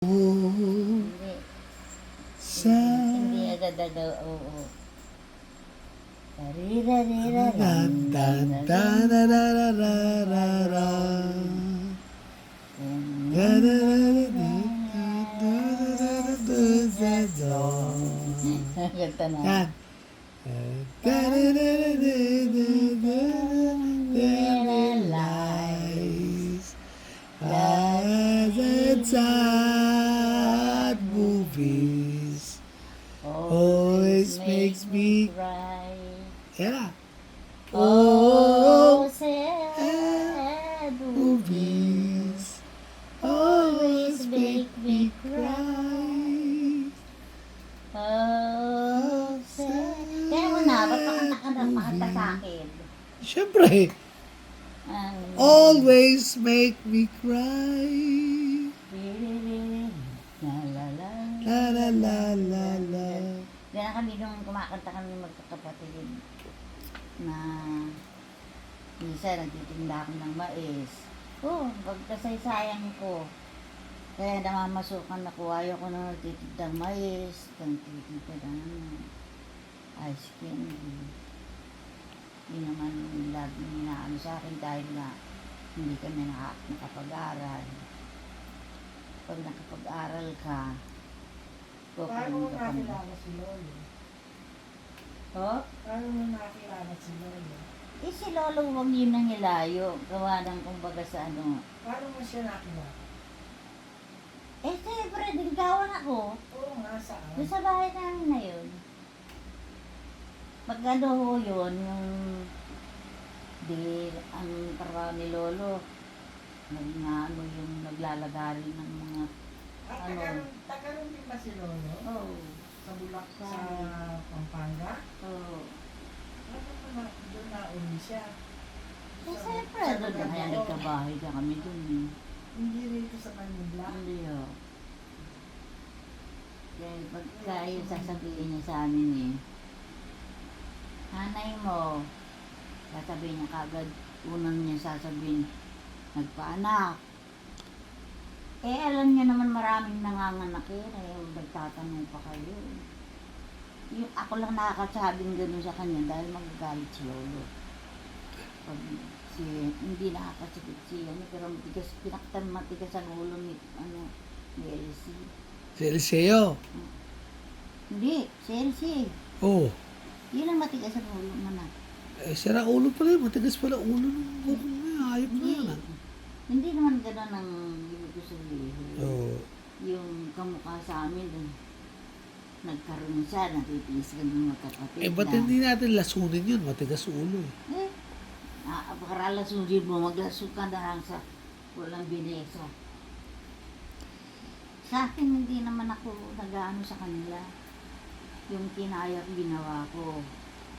Hindi. Sa Hindi agad-agad, oo. Tarirariraran. dan dan dan dan dan dan Kanta na. yan. Realize as sad movies always makes me cry. yan na. Oh, Oh, sad movies always make me cry. Oh, sad. Kaya mo na, ba't pakanta sa akin? Siyempre, Ang- always make me cry. La la la. La la la la la. Ganyan kami nung kumakanta kami magkakapatid na minsan nagtitinda ako ng mais. Pagkasaysayan ko. Kaya namamasukan ako, ayaw ko na nagtitinda ng mais, nagtitinda ng ice candy. Yun naman lagi inaano sa akin dahil na hindi kami nakapag-aral. Pag nakapag-aral ka, Paano mo kukunin ka pa na. nakilala si Lolo? Oh? Paano mo nakilala si Lolo? Si Lolo wag yun ang ilayo. Gawa ng kumbaga sa ano. Paano mo siya nakilala? Siyempre, niligawan ako. Oo nga, saan? Doon sa bahay namin na yun. Pag ano ho yun, yung ang trabaho ni Lolo, ano yung naglalagari ng mga, ano? Tagalog din ba si Lolo? Sa sa Pampanga? Ano pa na, doon nauni siya? Siyempre, doon na kaya nagkabahay ka kami doon eh. Hindi rito sa Manila? Hindi ho. Kaya pagka yung sasabihin niya sa amin eh, hanay mo, sasabihin niya kagad, unang niya sasabihin, nagpaanak. Alam niya naman maraming nanganganak nagtatanong pa kayo. Yung ako lang nakakasabing gano'n sa kanya dahil magagalit si Lolo. Pag hindi nakakasagot siya, pero matigas ang ulo ni Elsie. Si Eliseo. Hindi, si Elsie. Oh, Yun ang matigas ang ulo man. sira ulo pala yun. Matigas pala ulo ng bukong na yan. Hayop na yan. Hindi naman gano'n ang ibig ko sabihin. Oh. Yung kamukha sa amin, nagkaroon siya, natitiis ka ng magkapatid Ba't hindi natin lasunin yun? Matigas ulo eh. Para lasunin mo, maglasog ka na lang sa walang binesa. Sa akin, hindi naman ako nag-ano sa kanila. Yung kinaya ko, ginawa ko.